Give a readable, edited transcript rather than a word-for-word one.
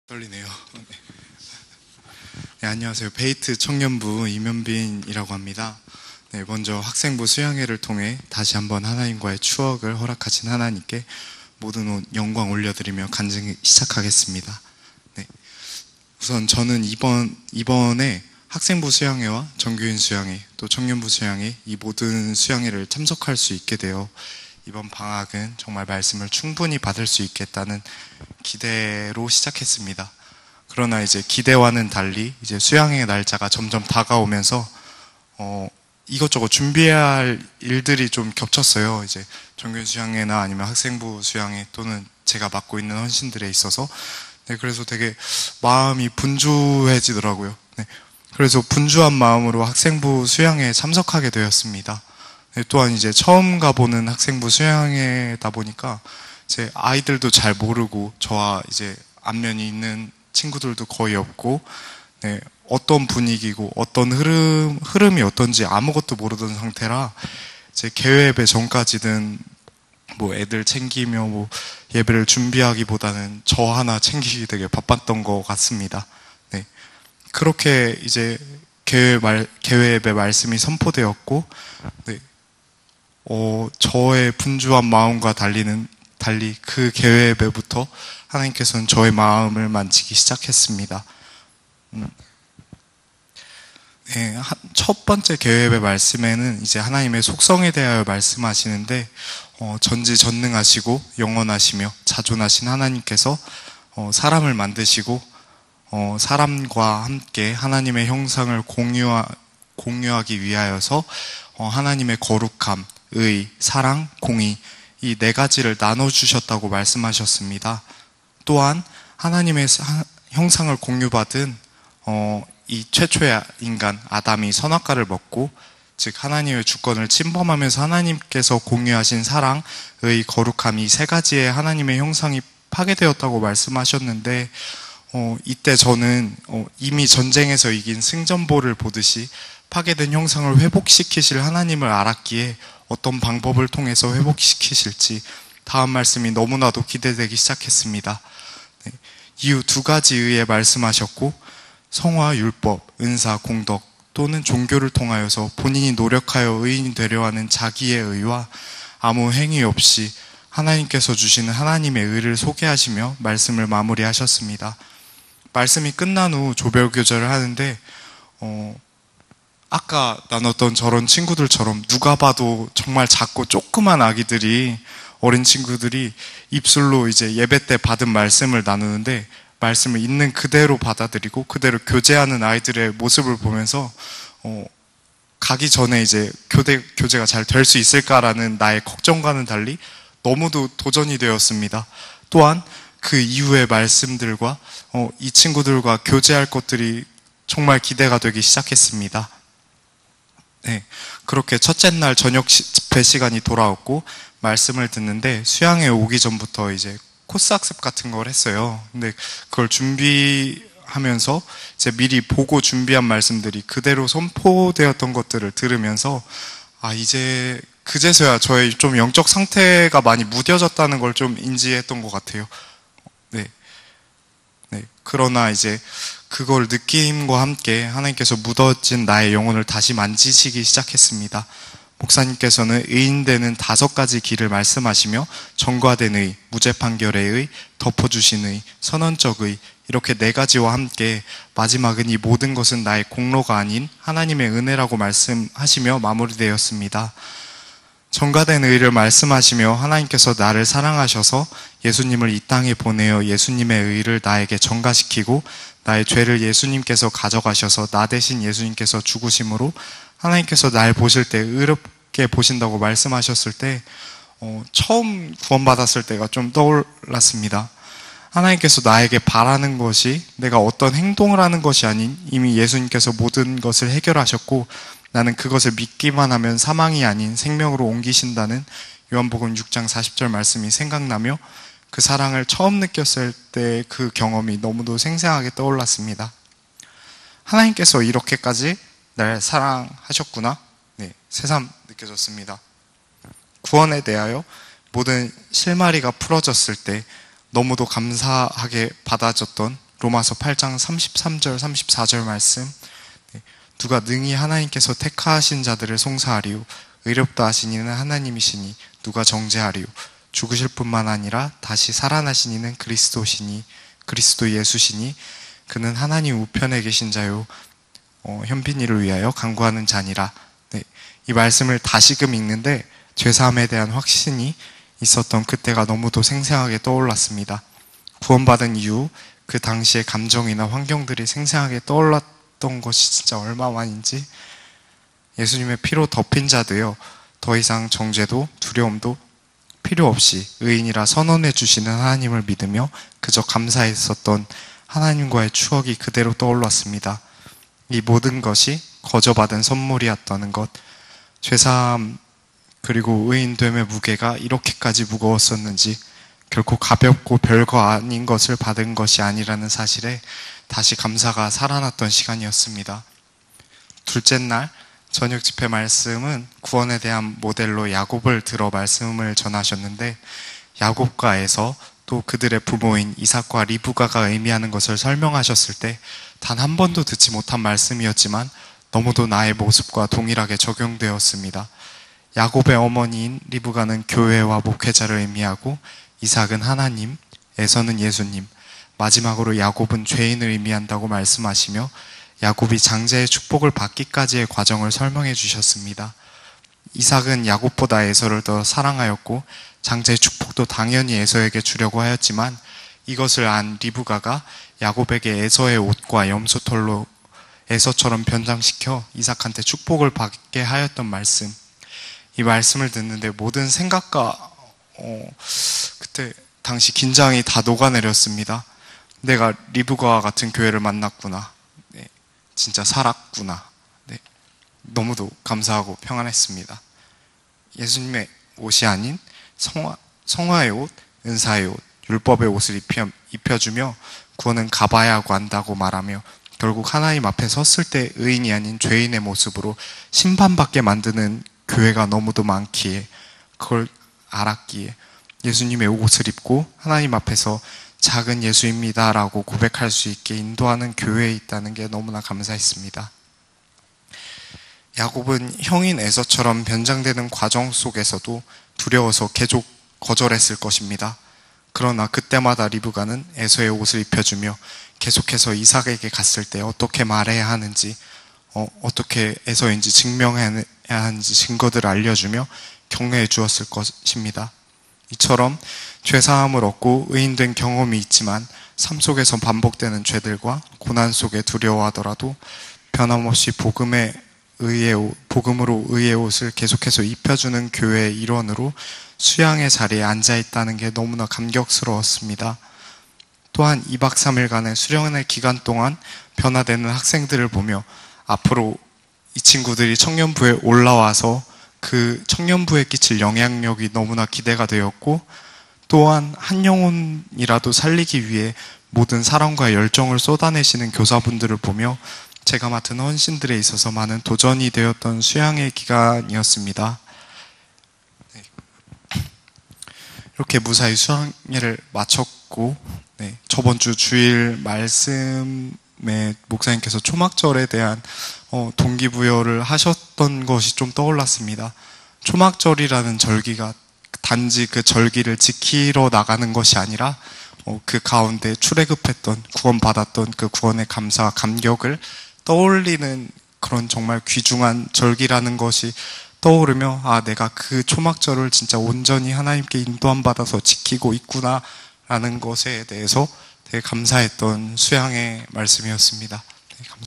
떨리네요. 네, 안녕하세요. 베이트 청년부 이면빈이라고 합니다. 네, 먼저 학생부 수양회를 통해 다시 한번 하나님과의 추억을 허락하신 하나님께 모든 영광 올려드리며 간증 시작하겠습니다. 네, 우선 저는 이번에 학생부 수양회와 정규인 수양회, 또 청년부 수양회, 이 모든 수양회를 참석할 수 있게 되어 이번 방학은 정말 말씀을 충분히 받을 수 있겠다는 기대로 시작했습니다. 그러나 이제 기대와는 달리 이제 수양의 날짜가 점점 다가오면서 이것저것 준비해야 할 일들이 좀 겹쳤어요. 이제 정규 수양회나 아니면 학생부 수양회 또는 제가 맡고 있는 헌신들에 있어서 네, 그래서 되게 마음이 분주해지더라고요. 네, 그래서 분주한 마음으로 학생부 수양회에 참석하게 되었습니다. 네, 또한 이제 처음 가보는 학생부 수양회다 보니까 제 아이들도 잘 모르고 저와 이제 안면이 있는 친구들도 거의 없고 네, 어떤 분위기고 어떤 흐름이 어떤지 아무것도 모르던 상태라 제 개회 예배 전까지는 뭐 애들 챙기며 뭐 예배를 준비하기보다는 저 하나 챙기기 되게 바빴던 것 같습니다. 네, 그렇게 이제 개회 예배 말씀이 선포되었고 네, 저의 분주한 마음과 달리 그 개회 예배부터 하나님께서는 저의 마음을 만지기 시작했습니다. 네, 첫 번째 개회 예배 말씀에는 이제 하나님의 속성에 대하여 말씀하시는데 전지전능하시고 영원하시며 자존하신 하나님께서 사람을 만드시고 사람과 함께 하나님의 형상을 공유하기 위하여서 하나님의 거룩함, 의, 사랑, 공의 이 네 가지를 나눠주셨다고 말씀하셨습니다. 또한 하나님의 형상을 공유받은 이 최초의 인간 아담이 선악과를 먹고 즉 하나님의 주권을 침범하면서 하나님께서 공유하신 사랑, 의, 거룩함 이 세 가지의 하나님의 형상이 파괴되었다고 말씀하셨는데 이때 저는 이미 전쟁에서 이긴 승전보를 보듯이 파괴된 형상을 회복시키실 하나님을 알았기에 어떤 방법을 통해서 회복시키실지 다음 말씀이 너무나도 기대되기 시작했습니다. 네, 이후 두 가지 의에 말씀하셨고 성화, 율법, 은사, 공덕 또는 종교를 통하여서 본인이 노력하여 의인이 되려 하는 자기의 의와 아무 행위 없이 하나님께서 주시는 하나님의 의를 소개하시며 말씀을 마무리하셨습니다. 말씀이 끝난 후 조별교제를 하는데 아까 나눴던 저런 친구들처럼 누가 봐도 정말 작고 조그만 아기들이 어린 친구들이 입술로 이제 예배 때 받은 말씀을 나누는데 말씀을 있는 그대로 받아들이고 그대로 교제하는 아이들의 모습을 보면서 가기 전에 이제 교제가 잘 될 수 있을까라는 나의 걱정과는 달리 너무도 도전이 되었습니다. 또한 그 이후의 말씀들과 이 친구들과 교제할 것들이 정말 기대가 되기 시작했습니다. 네, 그렇게 첫째 날 저녁 집회 시간이 돌아왔고 말씀을 듣는데 수양회 오기 전부터 이제 코스 학습 같은 걸 했어요. 근데 그걸 준비하면서 이제 미리 보고 준비한 말씀들이 그대로 선포되었던 것들을 들으면서 이제 그제서야 저의 좀 영적 상태가 많이 무뎌졌다는 걸 좀 인지했던 것 같아요. 네, 그러나 이제 그걸 느낌과 함께 하나님께서 묻어진 나의 영혼을 다시 만지시기 시작했습니다. 목사님께서는 의인되는 5가지 길을 말씀하시며 전과된 의, 무죄 판결의 의, 덮어주신 의, 선언적 의 이렇게 4가지와 함께 마지막은 이 모든 것은 나의 공로가 아닌 하나님의 은혜라고 말씀하시며 마무리되었습니다. 전가된 의를 말씀하시며 하나님께서 나를 사랑하셔서 예수님을 이 땅에 보내어 예수님의 의를 나에게 전가시키고 나의 죄를 예수님께서 가져가셔서 나 대신 예수님께서 죽으심으로 하나님께서 날 보실 때 의롭게 보신다고 말씀하셨을 때 처음 구원받았을 때가 좀 떠올랐습니다. 하나님께서 나에게 바라는 것이 내가 어떤 행동을 하는 것이 아닌 이미 예수님께서 모든 것을 해결하셨고 나는 그것을 믿기만 하면 사망이 아닌 생명으로 옮기신다는 요한복음 6장 40절 말씀이 생각나며 그 사랑을 처음 느꼈을 때 그 경험이 너무도 생생하게 떠올랐습니다. 하나님께서 이렇게까지 날 사랑하셨구나. 네, 새삼 느껴졌습니다. 구원에 대하여 모든 실마리가 풀어졌을 때 너무도 감사하게 받아줬던 로마서 8장 33절 34절 말씀. 네, 누가 능히 하나님께서 택하신 자들을 송사하리요 의롭다 하신 이는 하나님이시니 누가 정죄하리요 죽으실 뿐만 아니라 다시 살아나신 이는 그리스도 예수시니 그는 하나님 우편에 계신 자요 현빈이를 위하여 간구하는 자니라. 네, 이 말씀을 다시금 읽는데 죄사함에 대한 확신이 있었던 그때가 너무도 생생하게 떠올랐습니다. 구원받은 이후 그 당시의 감정이나 환경들이 생생하게 떠올랐던 것이 진짜 얼마만인지, 예수님의 피로 덮인 자 되어 더 이상 정죄도 두려움도 필요 없이 의인이라 선언해 주시는 하나님을 믿으며 그저 감사했었던 하나님과의 추억이 그대로 떠올랐습니다. 이 모든 것이 거저받은 선물이었다는 것, 죄사함 그리고 의인됨의 무게가 이렇게까지 무거웠었는지, 결코 가볍고 별거 아닌 것을 받은 것이 아니라는 사실에 다시 감사가 살아났던 시간이었습니다. 둘째 날 저녁 집회 말씀은 구원에 대한 모델로 야곱을 들어 말씀을 전하셨는데, 야곱과 에서 또 그들의 부모인 이삭과 리브가가 의미하는 것을 설명하셨을 때 단 한 번도 듣지 못한 말씀이었지만 너무도 나의 모습과 동일하게 적용되었습니다. 야곱의 어머니인 리브가는 교회와 목회자를 의미하고, 이삭은 하나님, 에서는 예수님, 마지막으로 야곱은 죄인을 의미한다고 말씀하시며 야곱이 장자의 축복을 받기까지의 과정을 설명해 주셨습니다. 이삭은 야곱보다 에서를 더 사랑하였고 장자의 축복도 당연히 에서에게 주려고 하였지만, 이것을 안 리브가가 야곱에게 에서의 옷과 염소털로 에서처럼 변장시켜 이삭한테 축복을 받게 하였던 말씀, 이 말씀을 듣는데 모든 생각과 그때 당시 긴장이 다 녹아내렸습니다. 내가 리브가와 같은 교회를 만났구나. 네, 진짜 살았구나. 네, 너무도 감사하고 평안했습니다. 예수님의 옷이 아닌 성화의 옷, 은사의 옷, 율법의 옷을 입혀주며 구원은 가봐야 하고 한다고 말하며 결국 하나님 앞에 섰을 때 의인이 아닌 죄인의 모습으로 심판받게 만드는 교회가 너무도 많기에, 그걸 알았기에 예수님의 옷을 입고 하나님 앞에서 작은 예수입니다 라고 고백할 수 있게 인도하는 교회에 있다는 게 너무나 감사했습니다. 야곱은 형인 에서처럼 변장되는 과정 속에서도 두려워서 계속 거절했을 것입니다. 그러나 그때마다 리브가는 에서의 옷을 입혀주며 계속해서 이삭에게 갔을 때 어떻게 말해야 하는지, 어떻게 에서인지 증명해야 하는지 증거들을 알려주며 격려해 주었을 것입니다. 이처럼 죄사함을 얻고 의인된 경험이 있지만 삶 속에서 반복되는 죄들과 고난 속에 두려워하더라도 변함없이 복음으로 의의 옷을 계속해서 입혀주는 교회의 일원으로 수양의 자리에 앉아있다는 게 너무나 감격스러웠습니다. 또한 2박 3일간의 수련회 기간 동안 변화되는 학생들을 보며 앞으로 이 친구들이 청년부에 올라와서 그 청년부에 끼칠 영향력이 너무나 기대가 되었고, 또한 한 영혼이라도 살리기 위해 모든 사랑과 열정을 쏟아내시는 교사분들을 보며 제가 맡은 헌신들에 있어서 많은 도전이 되었던 수양의 기간이었습니다. 이렇게 무사히 수양회를 마쳤고, 저번 주 주일 말씀에 목사님께서 초막절에 대한 동기부여를 하셨던 것이 좀 떠올랐습니다. 초막절이라는 절기가 단지 그 절기를 지키러 나가는 것이 아니라 그 가운데 출애굽했던, 구원받았던 그 구원의 감사와 감격을 떠올리는 그런 정말 귀중한 절기라는 것이 떠오르며, 내가 그 초막절을 진짜 온전히 하나님께 인도함 받아서 지키고 있구나 라는 것에 대해서 되게 감사했던 수양의 말씀이었습니다. 감사합니다.